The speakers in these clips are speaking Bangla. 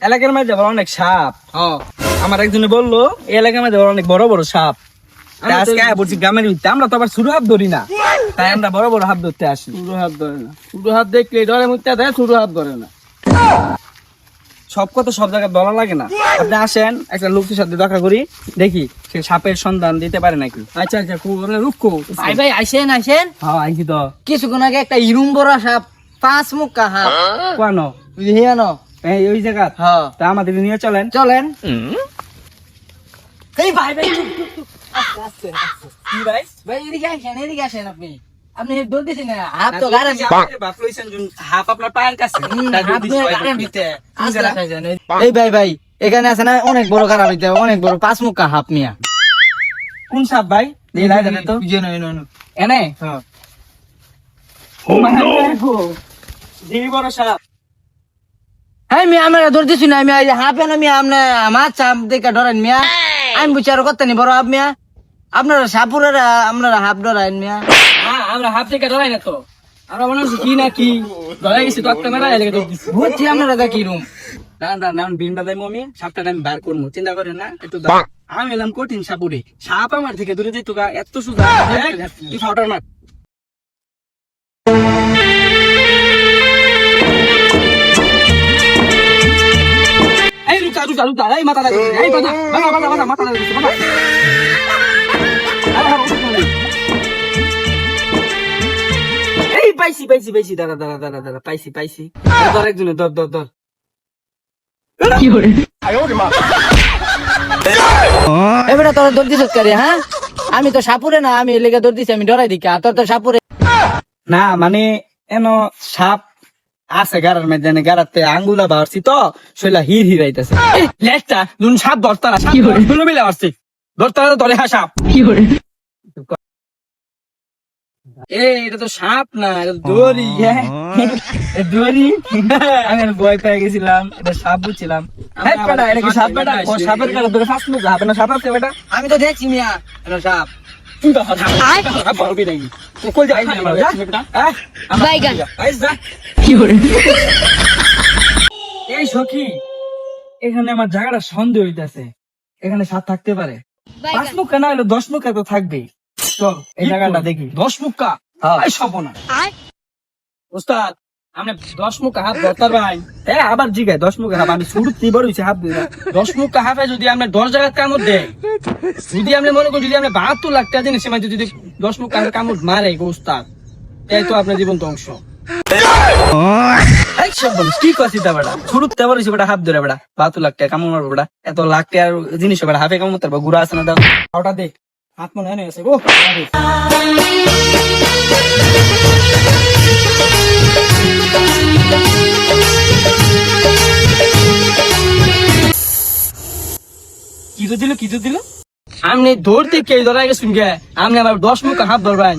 এলাকার মধ্যে আবার অনেক সাপ। আমার একজনে বললো এই এলাকার মধ্যে আবার অনেক বড় বড় সাপ। তাই আজকে বলছি গ্রামের ভিতরে আমরা তো আবার ছোট হাত ধরি না, তাই আমরা বড় বড় হাত ধরতে আসি। ছোট হাত ধরে না, ছোট হাত দেখলে ডরে মুখটা দেয়, ছোট হাত ধরে না। সব কথা সব জায়গায় বলা লাগে না। আপনি আসেন, একটা লোকের সাথে দেখা করি, দেখি সে সাপের সন্ধান দিতে পারে নাকি। আচ্ছা আচ্ছা, রুখো ভাই ভাই আসেন আসেন। হ্যাঁ আইছি তো। কিছুক্ষণ আগে একটা ইরুম বড় সাপ, 5 মুখা সাপ কেন হিয়ান। এই ওই জায়গা হ্যাঁ তা আমাদের নিয়ে চলেন। চলেন। এই ভাই ভাই চুপ, চুপ, চুপ। আস্তে, আস্তে, আস্তে। কি ভাই? ভাই এদিকে আসেন আপনি। আপনি দৌড় দিছেন না, হাত তো গাড়ি হাফ আপনার পায়ের কাছে। এই ভাই ভাই এখানে আছে না অনেক বড় গাড়া হইতে, অনেক বড় 5 মুখা হাফ মিয়া। কোন সাপ ভাই? তো এনে বড় সাপ। হ্যাঁ মিয়া আমরা দৌড় দিছি না মিয়া, হাফ এনে মিয়া আপনি আমার চাপ দেখে ডরেন মিয়া। আমি বুঝার কথা নি বড় হাফ মিয়া, আপনারা সাপুরের আপনারা হাফ ডরাইন মিয়া। আমরা হাফ থেকে ডরাই না তো, আমরা মনে হচ্ছে কি না কি ডরাই গেছি তো একটা মেলা এলাকা তো বুঝছি আপনারা দেখি রুম না বিনটা দেয় মমি সাপটা আমি বার করবো, চিন্তা করেন না একটু। আমি এলাম কঠিন সাপুরে, সাপ আমার থেকে দূরে যেত গা, এত সুন্দর তুই ফাউটার মার। এই রুকা রুকা রুকা, এই মাথা লাগে, এই মাথা মাথা মাথা মাথা মাথা লাগে মাথা। এই পাইছি পাইছি পাইছি, দাঁড়া দাঁড়া দাঁড়া দাঁড়া, পাইছি পাইছি। ধর একজনে, ধর ধর ধর। এবারে তোর দৌড় দিছিস কারে? হ্যাঁ আমি তো সাপুরে না, আমি লেগে দৌড় দিছি, আমি ডরাই দিকে। আর তোর তো সাপুরে না, মানে এন সাপ আছে গাড়ার মধ্যে, গাড়াতে আঙ্গুলা বাড়ছি তো শৈলা হির হিরাইতেছে। লেজটা দুন সাপ ধরতারা, সাপ দুনো মিলে আসছে ধরতারা, ধরে হ্যাঁ সাপ। এটা তো সাপ না, এটা দড়ি। দড়ি আমি ভয় পেয়ে গেছিলাম, এটা সাপ বুঝছিলাম। এটা কি সাপ বেটা? সাপের কাছে ধরে ফাঁস মুখ হাতে না সাপ আছে বেটা? আমি তো দেখছি মিয়া এটা সাপ। এই সখী, এখানে আমার জায়গাটা সন্দেহ হইতেছে, এখানে সাপ থাকতে পারে। 5 মুখা না হলে 10 মুখা তো থাকবেই। চল এই জায়গাটা দেখি। 10 মুখা সব না ওস্তাদ, আমরা 10 মুখা হাফ ধরতার ভাই। হ্যাঁ আবার জিগায় 10 মুখা হাফ, আমি শুরুতেই বড় হয়েছে হাফ দিয়ে 10 মুখা হাফে যদি আমরা 10 জায়গায় কামড় দেয়, যদি আমরা মনে করি যদি আমরা 72 লাখ টাকা জিনিস সময় যদি 10 মুখা কামড় মারে ওস্তাদ, এই তো আপনার জীবন ধ্বংস। কি করছি তা বেটা, শুরুতে বলেছি বেটা হাফ ধরে বেটা 72 লাখ টাকা কামড় মারবো বেটা, এত লাখ টাকার জিনিস বেটা হাফে কামড় মারবো। গুড়া আছে না, দাও ওটা দে, হাত মনে হয় গেছে গো। কিছু দিল কিছু দিল, আপনি ধরতে কে ধরা গেছেন গে? আপনি আমার 10 মুখা হাত ধরবেন,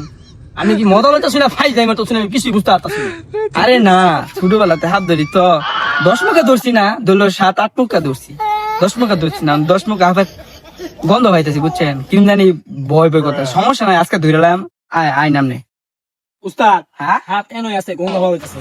আমি কি মজা লাগতে শুনে ফাইজ যাই তো শুনে কিছুই বুঝতে পারতাছি। আরে না, ছোটবেলাতে হাত ধরি তো 10 মুখা ধরছি না, ধরলো 7-8 মুখা ধরছি, 10 মুখা ধরছি না। 10 মুখা হাফে গন্ধ পাইতেছি বুঝছেন, কিন্তু জানি ভয় ভয় কথা। সমস্যা নাই, আজকে ধরলাম আয় নামনে উস্তাদ। হ্যাঁ হাত এনে আছে, গন্ধ হইতেছে।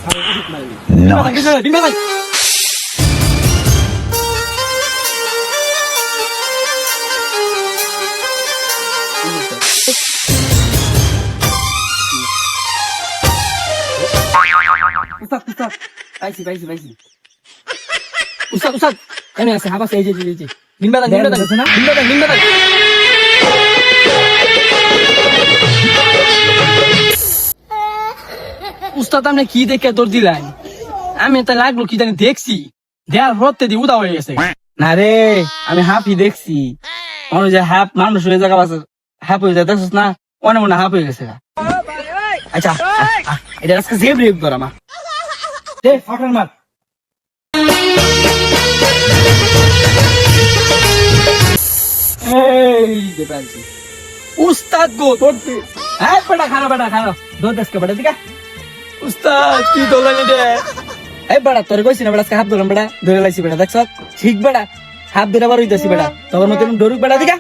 উস্তাদ উস্তাদ, পাইছি পাইছি পাইছি। উস্তাদ উস্তাদ এনে আছে, হাফ আছে, এই যে এই যে নিম্বাদা নিম্বাদা আছে না, নিম্বাদা নিম্বাদা। উস্তাদ আপনি কি দেখে দৌড় দিলেন? আমি তো লাগলো কি জানি দেখছি, দেয়ার হতে দিয়ে উদা হয়ে গেছে। না রে, আমি হাফই দেখছি, মনে যে হাফ মানুষ হয়ে জায়গা আছে, হাফ হয়ে যায় দেখছিস না, মনে মনে হাফ হয়ে গেছে। আচ্ছা এটা আজকে যে ব্রেক কর আমার ফটার মার। উস্তাদ গো ধরতে, হ্যাঁ বেটা খারাপ, বেটা খারাপ ধর দেশকে বেটা দিকা। উস্তাদ কি দোলানি রে? এই বেটা তোর কইছি না বেটা হাফ ধরলাম, বেটা ধরে লাইছি বেটা, দেখছ ঠিক বেটা হাফ ধরে আবার হইতাছি বেটা, তখন মতন ডরুক বেটা দিকা।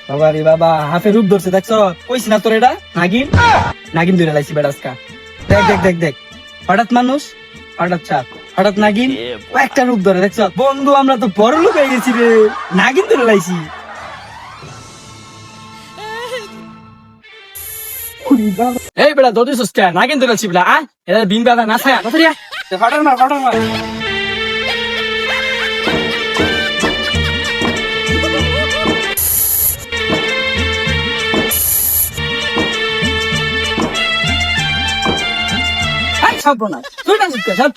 বাবা রে বাবা, হাফে রূপ ধরছে দেখছ, কইছি না তোর এটা নাগিন নাগিন ধরে লাইছি বেটা আজকা। দেখ দেখ দেখ দেখ, হঠাৎ মানুষ হঠাৎ চাপ। হঠাৎ নাগিন একটা রূপ ধরে দেখছো বন্ধু, আমরা তো বড় লোক হয়ে গেছি রে, নাগিন ধরে লাইছি। এই বেটা দৌড়ি সুস্কা না কিন্তু চলছি বেলা আয় এটা বিন বাদা না ছায়া কথা দিয়া হঠাৎ না হঠাৎ না সব না তুই না সুস্কা সব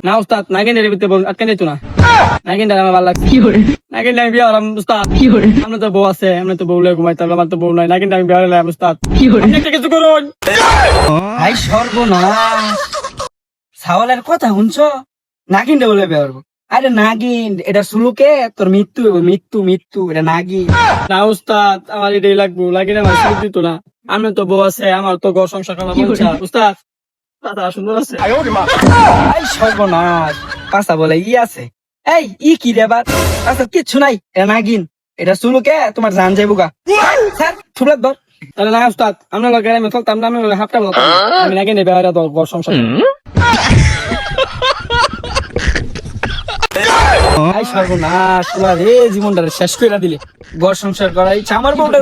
না উস্তাদ নাগিন এর ভিতরে আটকে নিত না নাগিন আমার ভালো লাগছে নাগিন আমি বিয়ে হলাম উস্তাদ আমরা তো বউ আছে আমরা তো বউ লয়ে ঘুমাইতাম আমার তো বউ নাই নাগিন আমি বিয়ে হলাম উস্তাদ আপনি একটা কিছু করুন ভাই সর্বনাশ, সাওয়ালের কথা শুনছো? নাগিন রে বলে বেরবো। আরে নাগিন এটা সুলুকে তোর মৃত্যু হইবো, মৃত্যু মৃত্যু, এটা নাগিন। না উস্তাদ আমার এটাই লাগবো লাগিন আমার সুখ দিত না আমি তো বউ আছে আমার তো ঘর সংসার করা বলছে উস্তাদ দাদা সুন্দর আছে ভাই সর্বনাশ, পাশা বলে ই আছে। এই ই কি রে বাদ, আচ্ছা কিচ্ছু নাই, এটা নাগিন, এটা সুলুকে তোমার জান যাইবো গা। স্যার ছুবলাত ধর। তাহলে না উস্তাদ আমরা লোক আমি চলতাম না আমি হাফটা বলতাম আমি নাকি নেবে আর ঘর সংসার ভাই সর্বনাশ, তোমার এই জীবনটা শেষ করে দিলে। ঘর সংসার করা ইচ্ছা আমার বউটা